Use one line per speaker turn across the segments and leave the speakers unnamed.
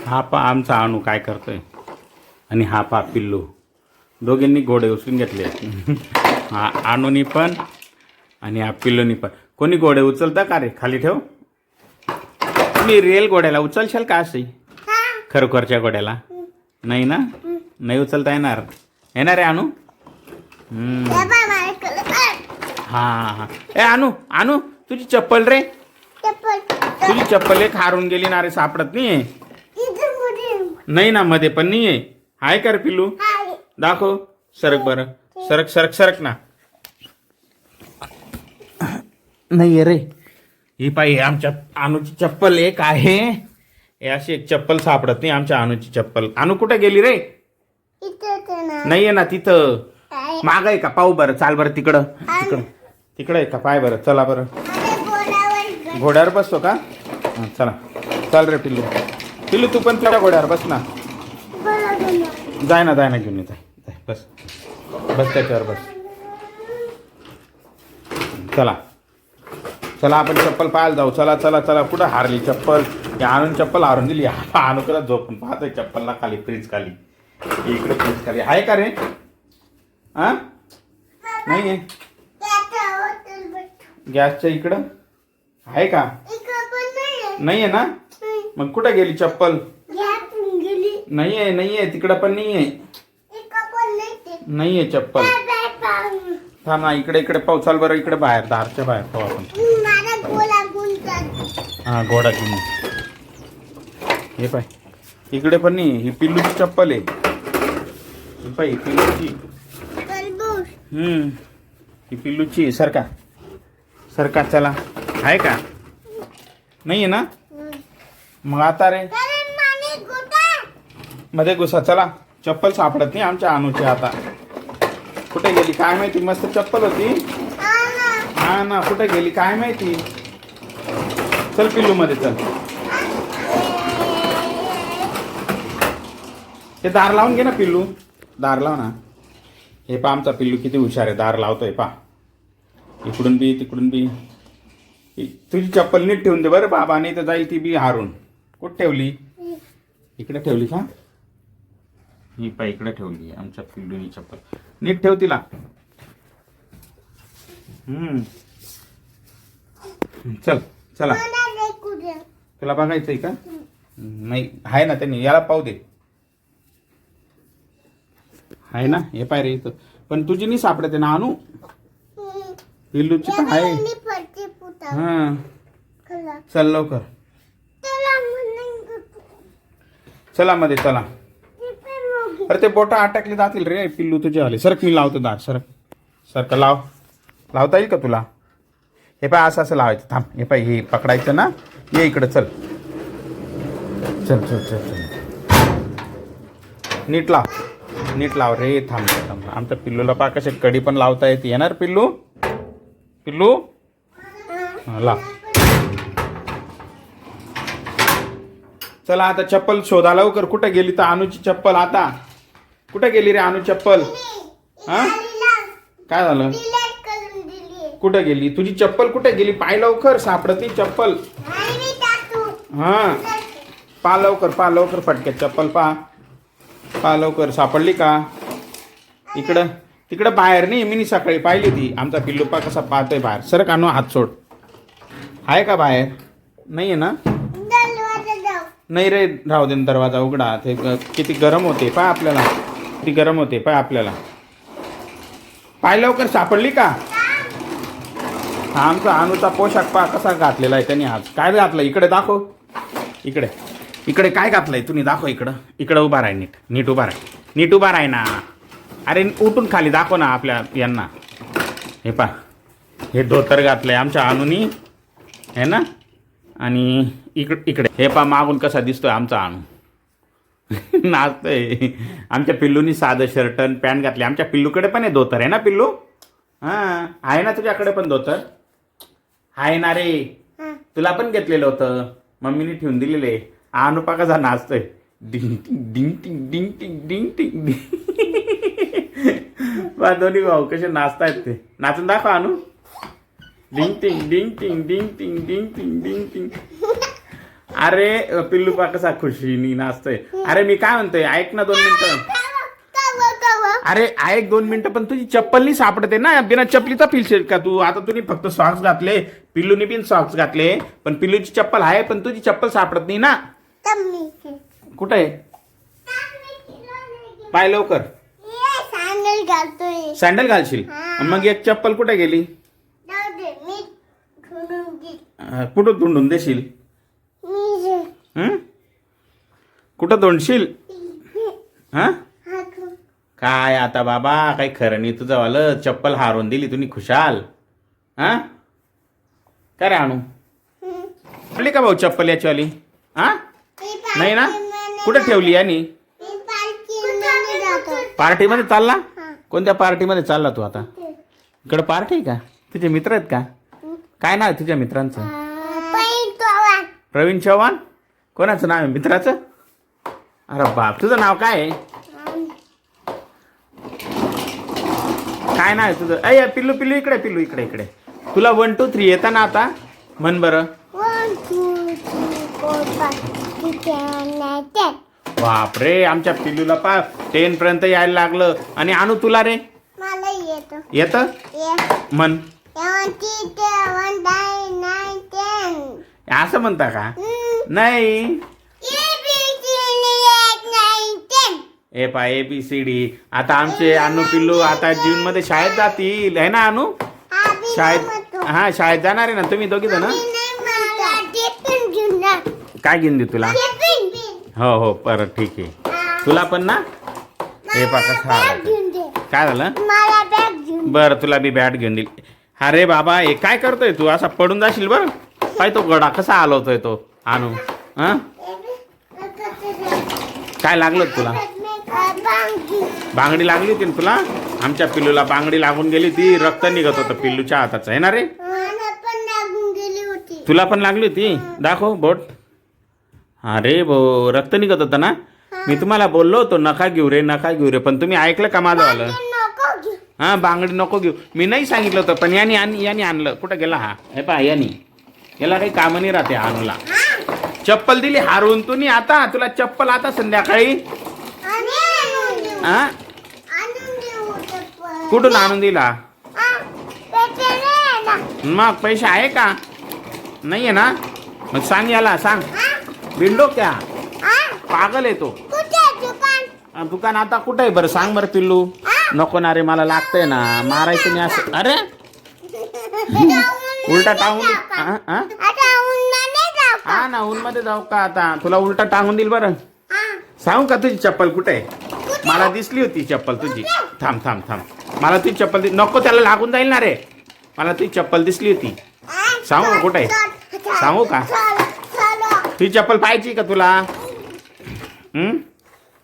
हा पा आमचा अणू काय करतोय आणि हा पा पिल्लू दोघींनी घोडे उचलून घेतले. हा अणूनी पण आणि हा पिल्लूनी पण. कोणी घोडे उचलता का रे? खाली ठेव. तुम्ही रिअल घोड्याला उचलशाल का असे खरोखरच्या घोड्याला? नाही ना, नाही उचलता येणार. येणार आहे अणू? हां हां. ए अणू अणू तुझी चप्पल रे, तुझी चप्पल एक हारून गेली ना रे, सापडत नाही. नाही ना, मध्ये पण नाही आहे. हाय कर पिल्लू, दाखव. सरक बरं, सरक सरक सरक ना. नाही आहे रे. ही पाहिजे आमच्या अणूची चप्पल एक आहे. हे अशी एक चप्पल सापडत नाही आमच्या अणूची चप्पल. अणू कुठे गेली रे? नाही आहे ना तिथं. माग आहे का? पाहू बरं, चाल बरं तिकडं. तिकडं तिकडं आहे का? पाय बरं, चला बरं. घोड्यावर बसतो का? हां चला, चल रे पिल्लू. पिल्लू तू पण तुझ्या घोड्यावर बस ना. जाय ना, जाय ना, घेऊन येत आहे. बस बस त्याच्यावर बस. चला चला आपण चप्पल पाहायला जाऊ. चला चला चला. कुठं हारली चप्पल? या आणून चप्पल हारून दिली. आणू करत झोपून पाहतोय चप्पलला खाली, फ्रीज खाली. इकडे फ्रीज खाली आहे का रे? हा नाही आहे. गॅसच्या इकडं आहे का? नाही आहे ना. मग कुठं गेली चप्पल? नाही आहे, नाही आहे, तिकडं पण नाही आहे. नाही आहे चप्पल. थांब ना, इकडे इकडे पाहू. चाल बरं, इकडे बाहेर, दारच्या बाहेर पाहू आपण. हा घोडा घेऊन हे पाय. इकडे पण नाही. ही पिल्लूची चप्पल आहे. ही पाय पिल्लूची. ही पिल्लूची. सरका सरका. चला, आहे का? नाही आहे ना. मग आता रे मध्ये घुसा. चला, चप्पल सापडत नाही आमच्या अणूची. आता कुठे गेली काय माहिती? मस्त चप्पल होती. हा ना, कुठे गेली काय माहिती? चल पिल्लू मध्ये चल. हे दार लावून घे ना पिल्लू, दार लाव ना. हे पा आमचा पिल्लू किती हुशार आहे, दार लावतोय पा. इकडून बी तिकडून बी. तुझी चप्पल नीट ठेवून दे बरं बाबा, नाही तर जाईल ती बी हारून. कुठं ठेवली? इकडे ठेवली का? ही पा इकडे ठेवली आमच्या पिल्लूनी चप्पल. नीट ठेव तिला. चल चला. तुला बघायचंय का? नाही आहे ना, त्यांनी याला पाहू दे. आहे ना, हे पाय रे इथं. पण तुझी नाही सापडत आहे ना अणू. पिल्लूची तर आहे. हा चल लवकर. चला मध्ये चला. अरे ते बोटा अटकले जातील रे पिल्लू तुझे आले. सरक, मी लावतो दार. सरक सरक. लाव. लावता येईल का तुला? हे पाय असं असं लावायचं. थांब. हे पाय हे पकडायचं ना. ये इकडं. चल चल चल चल चल. नीट लाव, नीट लाव रे. थांब थांब. आमच्या पिल्लूला पा कसे कडी पण लावता येते. येणार पिल्लू? पिल्लू लाव. चला आता चप्पल शोधा लवकर. कुठे गेली तर अणूची चप्पल? आता कुठे गेली रे अणू चप्पल? हा काय झालं? कुठे गेली तुझी चप्पल? कुठे गेली? पाय लवकर, सापडत नाही चप्पल. हा पा लवकर, पा लवकर फटक्यात चप्पल पा. पा लवकर. सापडली का? इकडं तिकडं बाहेर नाही. मी सकाळी पाहिली ती. आमचा पिल्लू पा कसा पाहतोय बाहेर. सरक आणू, हात सोड. आहे का बाहेर? नाही आहे ना. नाही रे, राहू दे दरवाजा उघडा. ते किती गरम होते पाय आपल्याला. किती गरम होते पाय आपल्याला. पाय लवकर. सापडली का? हा आमचा अणूचा पोशाख पा कसा घातलेला आहे त्यांनी आज. काय घातलं? इकडे दाखव. इकडे इकडे काय घातलंय तुम्ही? दाखव इकडं. इकडं उभा राह. नीट नीट उभा राह. नीट उभा राह ना. अरे उठून खाली दाखव ना आपल्या यांना. हे पा हे धोतर घातलंय आमच्या अणूनी, है ना. आणि इकडे हे पा मागून कसा दिसतोय आमचा अणू. नाचतोय. आमच्या पिल्लूनी साधं शर्ट आणि पॅन्ट घातली. आमच्या पिल्लूकडे पण आहे धोतर, आहे ना पिल्लू? हां आहे ना, तुझ्याकडे पण धोतर आहे ना रे. तुला पण घेतलेलं होतं, मम्मीने ठेवून दिलेले. अणू पा कसा नाचतोय. डिंग टिंग डिंग टिंग डिंग टिंग टिंग डिंग. दोन्ही भाऊ कसे नाचतायत ते. नाचून दाखव अणू. डिंग टिंग डिंग टिंग डिंग टिंग डिंग टिंग डिंग टिंग. अरे पिल्लू पा कसा खुशीनी नाचतोय. अरे मी काय म्हणतोय ऐक ना 2 मिनिटं. अरे ऐक 2 मिनिटं. पण तुझी चप्पल नाही सापडते ना. बिना चप्पलीचा फिरशील का तू. आता तुम्ही फक्त सॉक्स घातले, पिल्लूने बिन सॉक्स घातले, पण पिल्लूची चप्पल आहे पण तुझी चप्पल सापडत नाही ना. कुठे आहे पाय लवकर. सँडल घालशील. मग एक चप्पल कुठे गेली. कुठं धुंडून देशील. कुठं धुंडशील. हा काय आता बाबा काही खरं नाही तुझं वालं. चप्पल हारून दिली तुम्ही खुशाल. हा काय रे आणू ठेवली का भाऊ चप्पल याचीवाली. हा नाही ना. कुठं ठेवली यानी. पार्टीमध्ये चालला. कोणत्या पार्टीमध्ये चालला तू आता. इकडं पार्टी आहे का. तुझे मित्र आहेत का. काय नाव आहे तुझ्या मित्रांचं. प्रवीण चव्हाण. कोणाचं नाव आहे मित्राचं. अरे बाप तुझं नाव काय आहे. काय नाव आहे तुझं. अय पिल्लू पिल्लू इकडे. पिल्लू इकडे इकडे. तुला 1 2 3 येतं ना आता. म्हण बरं.
1 2 3 4 5 6 7 8 10.
बापरे आमच्या पिल्लूला 10 पर्यंत यायला लागलं. आणि आणू तुला रे
मला येतं.
येतं म्हण.
1 2 3 4 5 6 7 8 10.
असं म्हणता का. नाही ए पा ABCD. आता आमचे अनु पिल्लू आता जून मध्ये शाळेत जातील आहे ना अनु. शाळेत हा शाळेत जाणार आहे ना तुम्ही दोघी जण. काय घेऊन दे तुला. हो हो परत ठीक आहे. तुला पण ना. हे पा कसा काय झालं. बरं तुला बी बॅट घेऊन दिली. अरे बाबा हे काय करतोय तू. असा पडून जाशील बरं. पाय तो गडा कसा हलवतोय तो आणू. हा काय लागलं तुला. बांगडी लागली होती ना तुला. आमच्या पिल्लूला बांगडी लागून गेली ती. रक्त निघत होतं पिल्लूच्या हाताचं आहे ना रे. तुला पण लागली होती. दाखव बोट. अरे भो रक्त निघत होतं ना. मी तुम्हाला बोललो होतो नका घेऊ रे नका घेऊ रे. पण तुम्ही ऐकलं का माझं आलं. हा बांगडी नको घेऊ. मी नाही सांगितलं होतं पण यानी आणलं. कुठं गेला हा. हे पहा यानी. याला काही काम नाही राहते आणूला. चप्पल दिली हारून तुम्ही. आता तुला चप्पल आता संध्याकाळी. हा कुठून आणून दिला. मग पैसे आहे का. नाही आहे ना. मग सांग याला सांग. बिंडो क्या पागल आहे तो. दुकान आता कुठं आहे बरं सांग बरं पिल्लू. नको ना रे मला लागतंय ना. मारायचं नाही असं. अरे उलटा टांगून. हा ना ऊन मध्ये जाऊ का आता. तुला उलटा टांगून देईल बरं. सांगू का तुझी चप्पल कुठे आहे. मला दिसली होती चप्पल तुझी. थांब थांब थांब. मला तुझी चप्पल नको त्याला लागून जाईल ना रे. मला तुझी चप्पल दिसली होती. सांगू का कुठे आहे. सांगू का. तुझी चप्पल पाहिजे का तुला.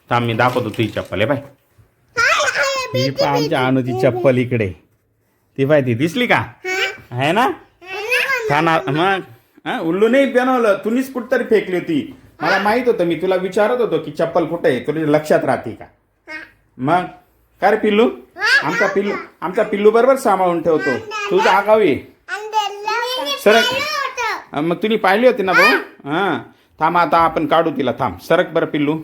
थांब मी दाखवतो तुझी चप्पल आहे बाय. ही पण आमच्या अनुची चप्पल इकडे. ती पाय ती दिसली का आहे ना. खाणार मग उल्लू नाही बनवलं. तुम्हीच कुठतरी फेकली होती. मला माहित होतं. मी तुला विचारत होतो की चप्पल कुठे आहे. तुला लक्षात राहते का. मग काय रे पिल्लू. आमचा पिल्लू बरोबर सांभाळून ठेवतो. तुझं आगावी सरक. मग तुम्ही पाहिली होती ना भाऊ. हा थांब आता आपण काढू तिला. थांब सरक बरं पिल्लू.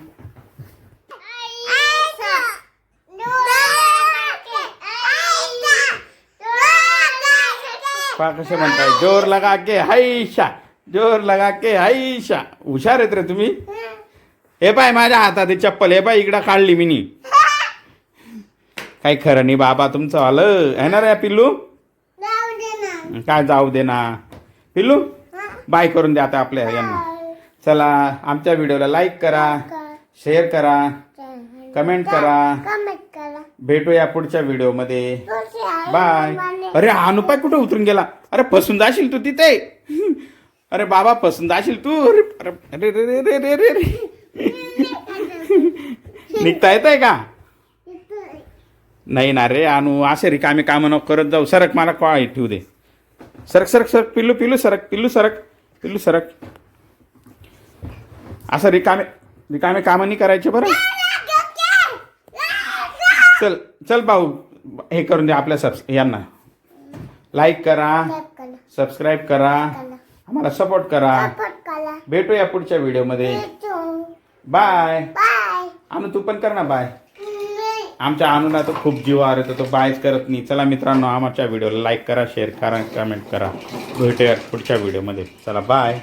पा कसे म्हणताय. जोर लगा के हैशा. जोर लगा के हैशा. हुशार आहेत रे तुम्ही. हे पाय माझ्या हातात चप्पल. हे पाय इकडं काढली मिनी. काही खरं नाही बाबा तुमचं आलं आहे ना रे पिल्लू. काय जाऊ दे ना पिल्लू. बाय करून द्या आता आपल्या यांना. चला आमच्या व्हिडिओला लाईक करा शेअर करा कमेंट करा. भेटूया पुढच्या व्हिडिओमध्ये. बाय. अरे अनुपाय कुठे उतरून गेला. अरे फसून जाशील तू तिथे. अरे बाबा फसून जाशील तू. अरे रे रे रे रे रे रे. निघता येत आहे का. नाही ना रे अनु असे रिकामे कामं नको करत जाऊ. सरक मला काय ठेवू दे. सरक सरक सरक पिल्लू पिल्लू सरक. पिल्लू सरक. पिल्लू सरक. असं रिकामे कामं नाही करायचे बरं. चल चल भाऊ हे करून द्या आपल्या यांना. लाईक करा सबस्क्राईब करा आम्हाला सपोर्ट करा.
कला
भेटूया पुढच्या व्हिडिओमध्ये.
भेटू.
बाय.
बाय.
अनु तू पण कर ना बाय. आमच्या अनुला तर खूप जीवावर येतो, तो बायच करत नाही. चला मित्रांनो, आमच्या व्हिडिओला लाईक करा, शेअर करा, कमेंट करा. भेटूया पुढच्या व्हिडिओमध्ये. चला बाय.